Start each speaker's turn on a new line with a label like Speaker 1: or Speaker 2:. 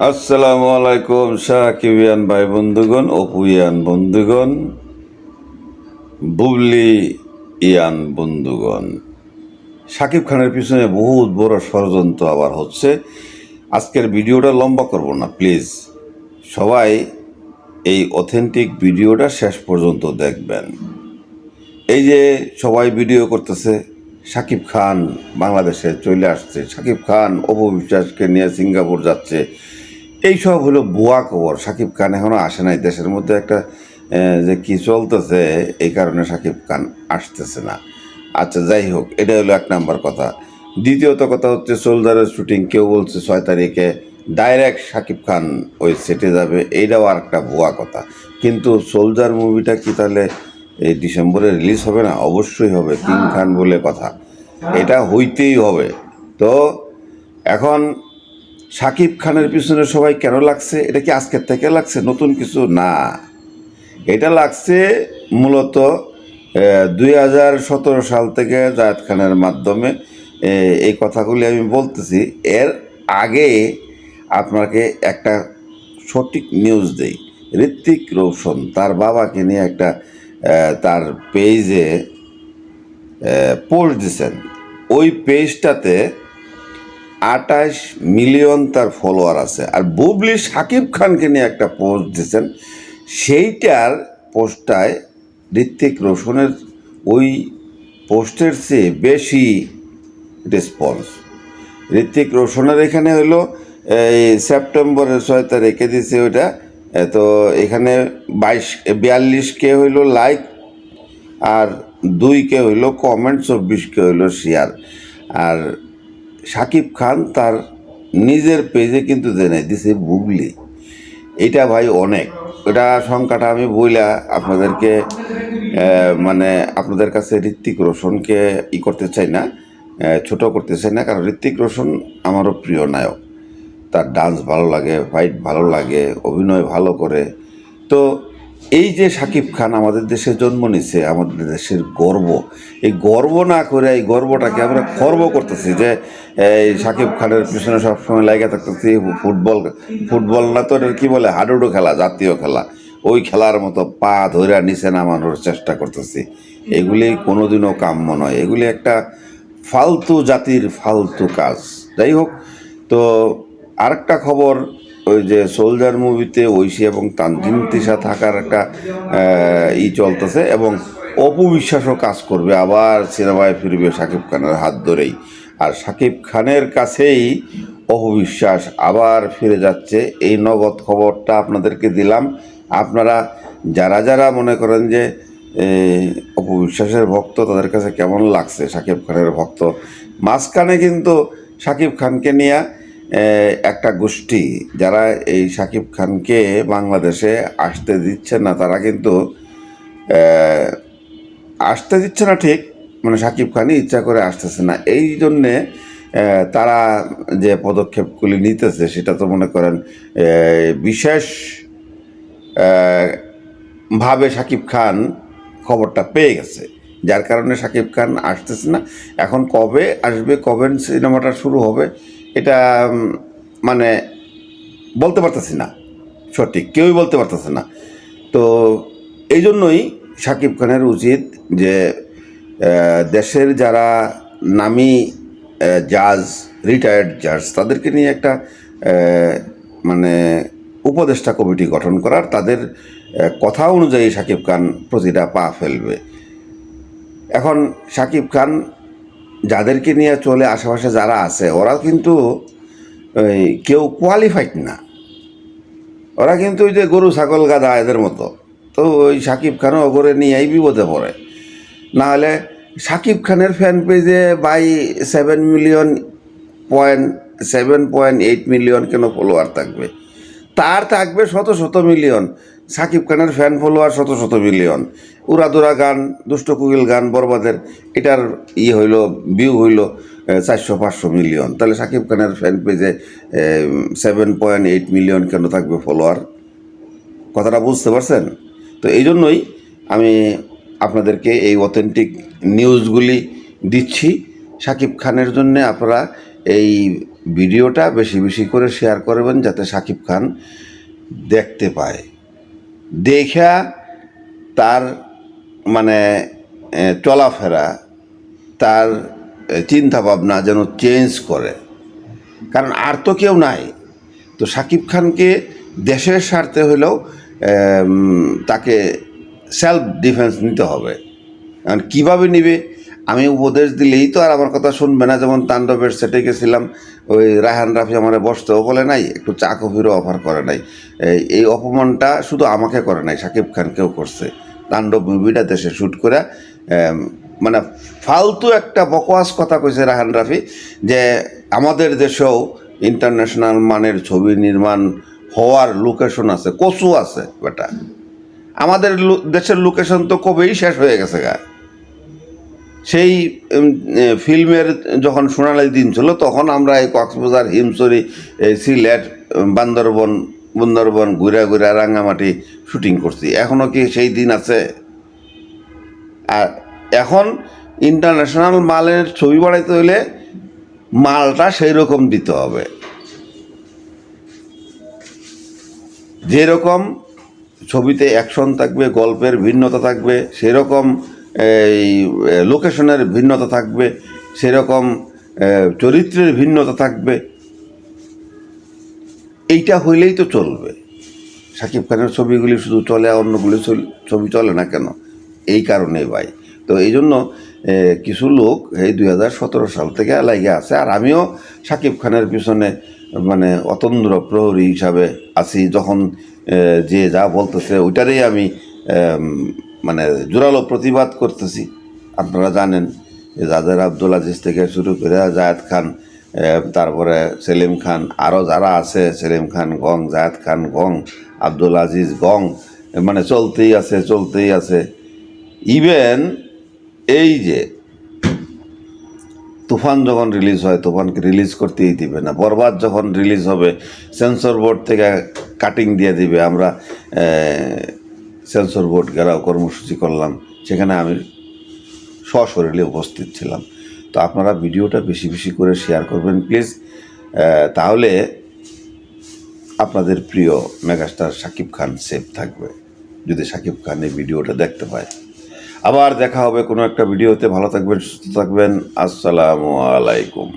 Speaker 1: আসসালামু আলাইকুম সাকিবিয়ান ভাই বন্ধুগণ, অপুয়ান বন্ধুগণ, বুবলি ইয়ান বন্ধুগণ। শাকিব খানের পিছনে বহুত বড় ষড়যন্ত্র আবার হচ্ছে। আজকের ভিডিওটা লম্বা করব না, প্লিজ সবাই এই অথেন্টিক ভিডিওটা শেষ পর্যন্ত দেখবেন। এই যে সবাই ভিডিও করতেছে, শাকিব খান বাংলাদেশে চলে আসছে, শাকিব খান অপু বিশ্বাসকে নিয়ে সিঙ্গাপুর যাচ্ছে, এইসব হলো ভুয়া খবর। শাকিব খান এখনও আসে নাই। দেশের মধ্যে একটা যে কি চলতেছে, এই কারণে শাকিব খান আসতেছে না। আচ্ছা, যাই হোক, এটা হলো এক নাম্বার কথা। দ্বিতীয়ত কথা হচ্ছে সোলজারের শুটিং, কেউ বলছে 6 তারিখে ডাইরেক্ট শাকিব খান ওই সেটে যাবে, এইটাও আর একটা ভুয়া কথা। কিন্তু সোলজার মুভিটা কি তাহলে এই ডিসেম্বরে রিলিজ হবে না? অবশ্যই হবে, কিং খান বলে কথা, এটা হইতেই হবে। তো এখন শাকিব খানের পিছনে সবাই কেন লাগছে? এটা কি আজকের থেকে লাগছে? নতুন কিছু না, এটা লাগছে মূলত 2017 সাল থেকে জায়েদ খানের মাধ্যমে। এই কথাগুলি আমি বলতেছি। এর আগে আপনাকে একটা সঠিক নিউজ দেই। ঋত্বিক রোশন তার বাবাকে নিয়ে একটা তার পেজে পোস্ট দিয়েছেন। ওই পেজটাতে 28 মিলিয়ন তার ফলোয়ার আছে। আর বুবলি শাকিব খানকে নিয়ে একটা পোস্ট দিয়েছেন, সেইটার পোস্টটায় ঋত্বিক রোশনের ওই পোস্টের চেয়ে বেশি রেসপন্স। ঋত্বিক রোশনের এখানে হলো এই সেপ্টেম্বরের 6 তারিখে দিছে ওইটা। তো এখানে 42K হইলো লাইক, আর 2K হইলো কমেন্ট, 24K হইলো শেয়ার। আর শাকিব খান তার নিজের পেজে কিন্তু দেয় দিছে বুবলি। এটা ভাই অনেক, ওটা সংখ্যাটা আমি বইলা আপনাদেরকে মানে আপনাদের কাছে ঋত্বিক রোশনকে করতে চাই না, ছোট করতে চাই না, কারণ ঋত্বিক রোশন আমারও প্রিয় নায়ক। তার ডান্স ভালো লাগে, ফাইট ভালো লাগে, অভিনয় ভালো করে। তো এই যে শাকিব খান আমাদের দেশে জন্ম নিছে, আমাদের দেশের গর্ব, এই গর্ব না করে এই গর্বটাকে আমরা খর্ব করতেছি যে এই শাকিব খানের পিছনে সবসময় লাগে থাকতেছি। ফুটবল না তো এটা কী বলে, হাডুডু খেলা, জাতীয় খেলা, ওই খেলার মতো পা ধরে নিচে নামানোর চেষ্টা করতেছি। এগুলি কোনোদিনও কাম্য নয়, এগুলি একটা ফালতু জাতির ফালতু কাজ। যাই হোক, তো আরেকটা খবর, ওই যে সোলজার মুভিতে ঐশী এবং তানজিম তিশা থাকার একটা চলতেছে, এবং অপু বিশ্বাসও কাজ করবে, আবার সিনেমায় ফিরবে শাকিব খানের হাত ধরেই। আর শাকিব খানের কাছেই অপু বিশ্বাস আবার ফিরে যাচ্ছে। এই নগদ খবরটা আপনাদেরকে দিলাম। আপনারা যারা যারা মনে করেন যে অপু বিশ্বাসের ভক্ত, তাদের কাছে কেমন লাগছে শাকিব খানের ভক্ত? মাঝখানে কিন্তু শাকিব খানকে নিয়ে একটা গোষ্ঠী, যারা এই শাকিব খানকে বাংলাদেশে আসতে দিচ্ছে না, তারা কিন্তু আসতে দিচ্ছে না ঠিক, মানে শাকিব খানই ইচ্ছা করে আসতেছে না। এই জন্যে তারা যে পদক্ষেপগুলি নিতেছে, সেটা তো মনে করেন বিশেষ ভাবে শাকিব খান খবরটা পেয়ে গেছে, যার কারণে শাকিব খান আসতেছে না। এখন কবে আসবে, কবে সিনেমাটা শুরু হবে, এটা মানে বলতে পারতেছি না, সঠিক কেউই বলতে পারতেছে না। তো এই জন্যই শাকিব খানের উচিত যে দেশের যারা নামী জাজ, রিটায়ার্ড জাজ, তাদেরকে নিয়ে একটা মানে উপদেষ্টা কমিটি গঠন করার, তাদের কথা অনুযায়ী শাকিব খান প্রতিটা পা ফেলবে। এখন শাকিব খান যাদেরকে নিয়ে চলে, আশেপাশে যারা আছে, ওরা কিন্তু কেউ কোয়ালিফাইড না, ওরা কিন্তু ওই যে গরু ছাগল গাধা এদের মতো। তো ওই শাকিব খানও ওগরে নিয়েই বিপদে পড়ে। না হলে শাকিব খানের ফ্যান পেজে বাই 7.8 মিলিয়ন কেন ফলোয়ার থাকবে? তার থাকবে শত শত মিলিয়ন। শাকিব খানের ফ্যান ফলোয়ার শত শত মিলিয়ন। উড়াদুরা গান, দুষ্ট কুকিল গান, বরবাদের, এটার হইল ভিউ হইল 400-500 মিলিয়ন। তাহলে শাকিব খানের ফ্যান পেজে 7.8 মিলিয়ন কেন থাকবে ফলোয়ার? কথাটা বুঝতে পারছেন? তো এই জন্যই আমি আপনাদেরকে এই অথেন্টিক নিউজগুলি দিচ্ছি। শাকিব খানের জন্যে আপনারা এই ভিডিওটা বেশি বেশি করে শেয়ার করবেন যাতে শাকিব খান দেখতে পায়, দেখা তার মানে চলাফেরা, তার চিন্তা ভাবনা যেন চেঞ্জ করে। কারণ আর তো কেউ নাই। তো শাকিব খানকে দেশের স্বার্থে হলেও তাকে সেলফ ডিফেন্স নিতে হবে। কারণ কীভাবে নিবে, আমি উপদেশ দিলেই তো আর আমার কথা শুনবে না। যেমন তাণ্ডবের সেটে গেছিলাম, ওই রায়হান রাফি আমারে বসতেও বলে নাই, একটু চা কফিরও অফার করে নাই। এই অপমানটা শুধু আমাকে করে নাই, শাকিব খানকেও করছে। তাণ্ডব মুভিটা দেশে শ্যুট করে মানে ফালতু একটা বকওয়াস কথা কইছে রায়হান রাফি, যে আমাদের দেশেও ইন্টারন্যাশনাল মানের ছবি নির্মাণ হওয়ার লোকেশন আছে, কচু আছে বেটা। আমাদের দেশের লোকেশন তো কবেই শেষ হয়ে গেছে গা। সেই ফিল্মের যখন সোনালি দিন ছিল তখন আমরা এই কক্সবাজার, হিমছড়ি, সিলেট, বান্দরবন ঘুরা ঘুরা রাঙ্গামাটি শুটিং করছি। এখনও কি সেই দিন আছে? আর এখন ইন্টারন্যাশনাল মালের ছবি বানাইতে হলে মালটা সেই রকম দিতে হবে, যেরকম ছবিতে অ্যাকশন থাকবে, গল্পের ভিন্নতা থাকবে, সেরকম এই লোকেশনের ভিন্নতা থাকবে, সেরকম চরিত্রের ভিন্নতা থাকবে। এইটা হইলেই তো চলবে। শাকিব খানের ছবিগুলি শুধু চলে, অন্যগুলি ছবি চলে না কেন? এই কারণেই ভাই। তো এই জন্য কিছু লোক এই 2017 সাল থেকে লাগে আছে। আর আমিও শাকিব খানের পিছনে মানে অতন্দ্র প্রহরী হিসাবে আছি। যখন যে যা বলতেছে ওইটারই আমি মানে জোরালো প্রতিবাদ করতেছি। আপনারা জানেন যে জাদের আব্দুল আজিজ থেকে শুরু করে জায়েদ খান, তারপরে সেলিম খান, আরও যারা আছে, সেলিম খান গং, জায়েদ খান গং, আব্দুল আজিজ গং, মানে চলতেই আছে। ইভেন এই যে তুফান যখন রিলিজ হয়, তুফানকে রিলিজ করতেই দিবে না। বরবাদ যখন রিলিজ হবে, সেন্সর বোর্ড থেকে কাটিং দিয়ে দিবে। আমরা সেন্সর বোর্ড ঘেরাও কর্মসূচি করলাম, সেখানে আমি সশরীরে উপস্থিত ছিলাম। তো আপনারা ভিডিওটা বেশি বেশি করে শেয়ার করবেন প্লিজ, তাহলে আপনাদের প্রিয় মেগাস্টার শাকিব খান সেফ থাকবে, যদি শাকিব খান এই ভিডিওটা দেখতে পায়। আবার দেখা হবে কোনো একটা ভিডিওতে। ভালো থাকবেন, সুস্থ থাকবেন। আসসালামু আলাইকুম।